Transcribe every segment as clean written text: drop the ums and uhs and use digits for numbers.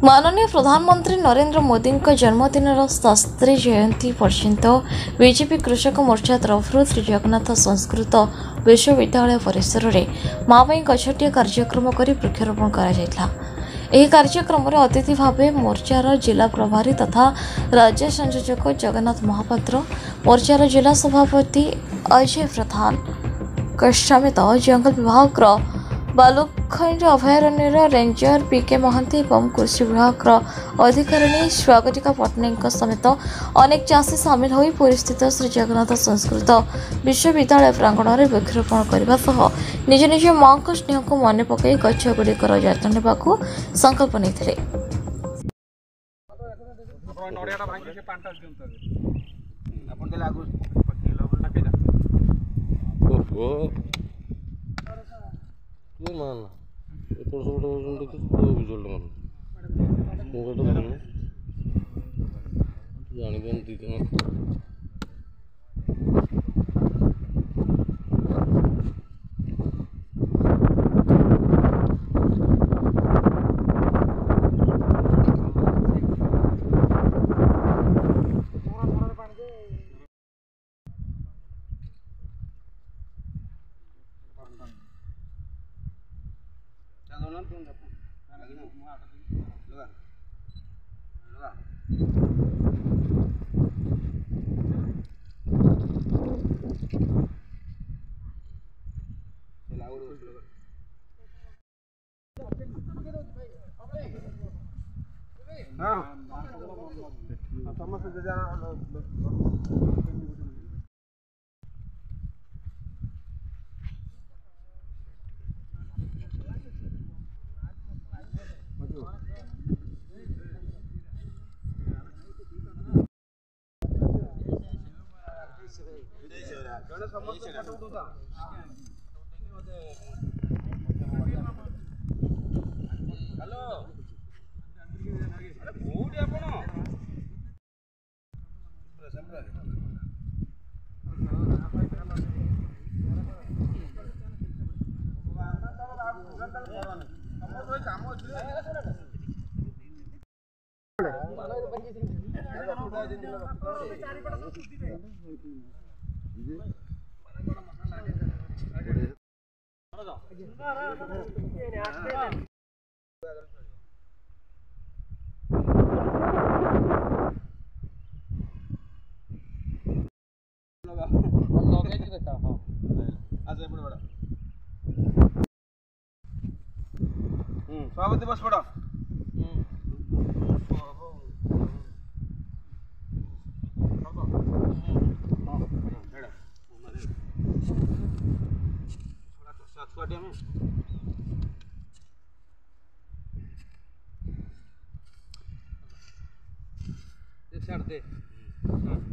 माननीय प्रधानमंत्री नरेंद्र मोदी जन्मदिन शास्त्री जयंती पर्यंत बीजेपी कृषक मोर्चा तरफ श्री जगन्नाथ संस्कृत विश्वविद्यालय परिसर में माँ गछटिया कार्यक्रम कर वृक्षारोपण कर कार्यक्रम में अतिथि भाव मोर्चार जिला प्रभारी तथा राज्य संयोजक जगन्नाथ महापात्र, मोर्चार जिला सभापति अजय प्रधान समेत जंगल विभाग बालुखंड अभयारण्यर रेंजर पीके महांती और कृषि विभाग अधिकारी स्वागतिका पट्टनायक समेत अनेक चाषी सामिल हो पुरी स्थित श्री जगन्नाथ संस्कृत विश्वविद्यालय प्रांगण में वृक्षारोपण करने सह निज निज माँ स्नेह को मन पकई गछगुड़िकर जत्न नेबाकू संकल्प नहीं। मान सभापति बस पड़ा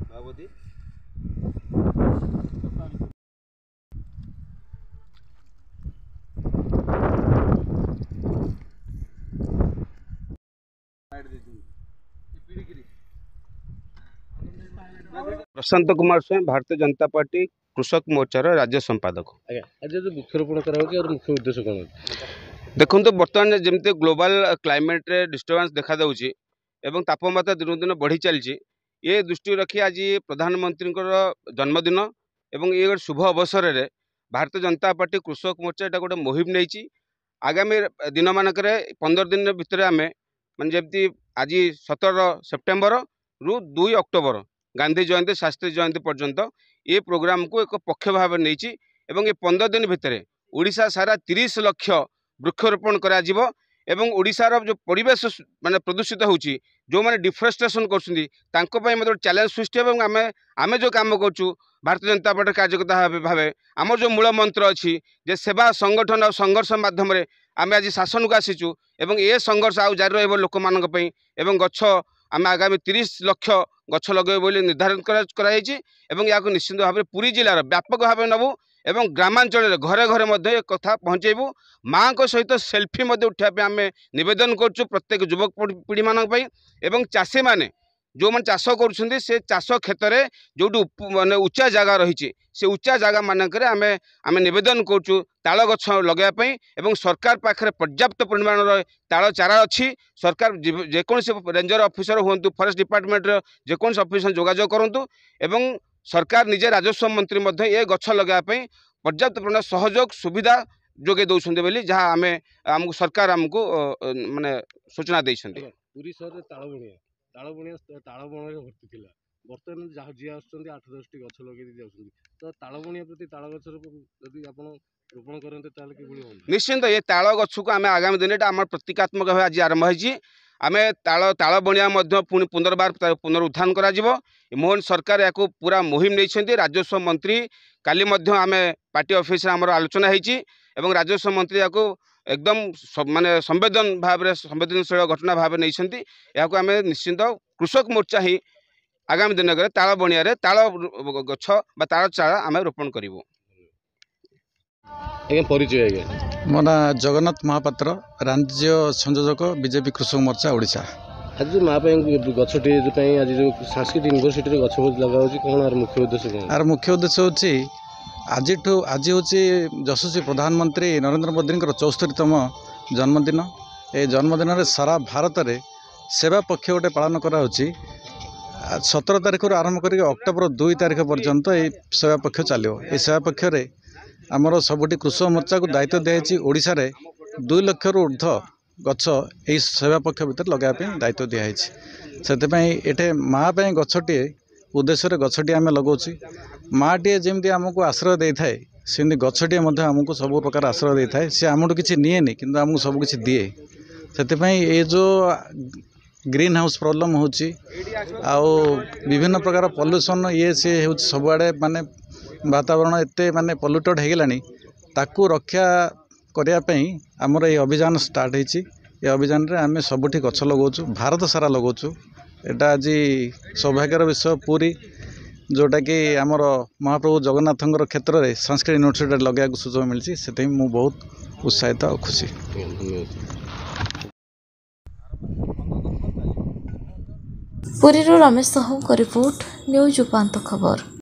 सभापति प्रशांत कुमार स्वयं भारतीय जनता पार्टी कृषक मोर्चार राज्य संपादक। आज जो वृक्षारोपण करा मुख्य उद्देश्य कौन? देखो बर्तमान जमती ग्लोबल क्लाइमेट रे डिस्टर्बेंस देखा दूसरी एवं तापमात्रा दिन दिन बढ़ी चलती ये दृष्टि रखी आज प्रधानमंत्री जन्मदिन एवं ये शुभ अवसर में भारतीय जनता पार्टी कृषक मोर्चा यहाँ गोटे मुहिम नहीं आगामी दिन मानक 15 दिन भितर आम मान जमी आज 17 सेप्टेम्बर रु 2 अक्टोबर गांधी जयंती शास्त्री जयंती पर्यंत ये प्रोग्राम को एक पक्ष भाव नहीं एवं ये 15 दिन भितर ओडिशा सारा 30 लाख वृक्षरोपण करा एवं ओडिशार जो परिवेश माने प्रदूषित होची जो माने डिफरेस्टेशन कर चैलेंज सृष्टि आम जो काम करूँ भारतीय जनता पार्टी कार्यकर्ता भाव आम जो मूल मंत्र अच्छी जे सेवा संगठन और संघर्ष माध्यम आम आज शासन को आसीचु एवं ये संघर्ष आउ जारी रही लोक मान गछ आम आगामी 30 लाख गछ लगे बोली निर्धारण करा निश्चित भाव में पुरी जिलार व्यापक भाव नबू एवं ग्रामांचल घरे घरे मध्य एक कथा पहुँचेबू माँ को सहित सेल्फी उठापी आम नवेदन करुँ प्रत्येक युवक पीढ़ी मानी चाषी मैंने जो मैंने चाष कर चाष क्षेत्र में जो माने उच्चा जगह रही से उच्चा जगह मानक आम नवेदन करूँ ताल गछ लगवाई एवं सरकार पाखे पर्याप्त परिमाण ताल चारा अच्छी सरकार जेकोसी रेंजर ऑफिसर हूँ फॉरेस्ट डिपार्टमेंट जेकोसी ऑफिसर जोगाजोग करूँ एवं सरकार निजे राजस्व मंत्री ये गछ लगवाई पर्याप्त परिमाण सहयोग सुविधा जोगे दौरान बोली जहाँ आम आमको सरकार आमको माने सूचना देइछन्ति। पुरी सहर में तालबणिया भर्ती थी बर्तमान जहाँ जी आसुँच 8-10 टी गछ लगे जाऊँ तो तालबणिया प्रति ताल गचर यदि आप रोपण करते निश्चिंत ये ताल गछ को आम आगामी दिन आम प्रतीकात्मक भाव आज आरंभ होती आम ताल बणिया पुणी पुनर्बार पुनरुत्थान करा मोहन सरकार या पूरा मुहिम नहीं राजस्व मंत्री काली आम पार्टी ऑफिस आमर आलोचना होती राजस्व मंत्री या एकदम माने संवेदनशील घटना भाव नहीं आम निश्चिंत कृषक मोर्चा ही आगामी दिन में ताल बणिया ताल गछ बा ताल चारा आम रोपण करूँ। परिचय आज्ञा मो ना जगन्नाथ महापात्र राज्य संयोजक बीजेपी कृषक मोर्चा ओडिशा। आज जो माँ गछटी आज जो सांस्कृतिक यूनिवर्सिटी गछ लगा कौन यार मुख्य उद्देश्य कौन यार मुख्य उद्देश्य हूँ आज हूँ यशस्वी प्रधानमंत्री नरेंद्र मोदी 74तम जन्मदिन। ए जन्मदिन में सारा भारत में सेवा पक्ष गोटे पालन करा 17 तारीख आरंभ कर अक्टोबर 2 तारीख पर्यंत ये सेवा पक्ष चलो। ये सेवा पक्ष आमर सबुठी कृषक मोर्चा को दायित्व दिखाई ओडिशा रे 2 लाख ऊर्ध गछ यही सेवा पक्ष भितर लगाया दायित्व दिखाई से माँ गछटे उद्देश्य गछटी आम लगाऊँ माँटे जमी आमको आश्रय दे थाए सेमती गछटे आमको सब प्रकार आश्रय दे थाए सी आमठू किसी निएनि किंतु आमको सब किसी दिए से ये जो ग्रीन हाउस प्रॉब्लम होची विभिन्न प्रकार पॉल्यूशन ये सी हो सबुआड़े माने वातावरण एते माने पॉल्यूटेड हो गलानी ताकू रक्षा करने आमर ये अभियान स्टार्ट होती ये अभियान रे आम सबुठी गछ लगाऊँ भारत सारा लगाऊँ। एटा आज सौभाग्यर विषय पूरी जोटा कि आमर महाप्रभु जगन्नाथ क्षेत्र में संस्कृत यूनिवर्सिटी लगे सुযোଗ मिली से बहुत उत्साहित और खुशी। पुरी रमेश साहू का रिपोर्ट न्यूज उपांत खबर।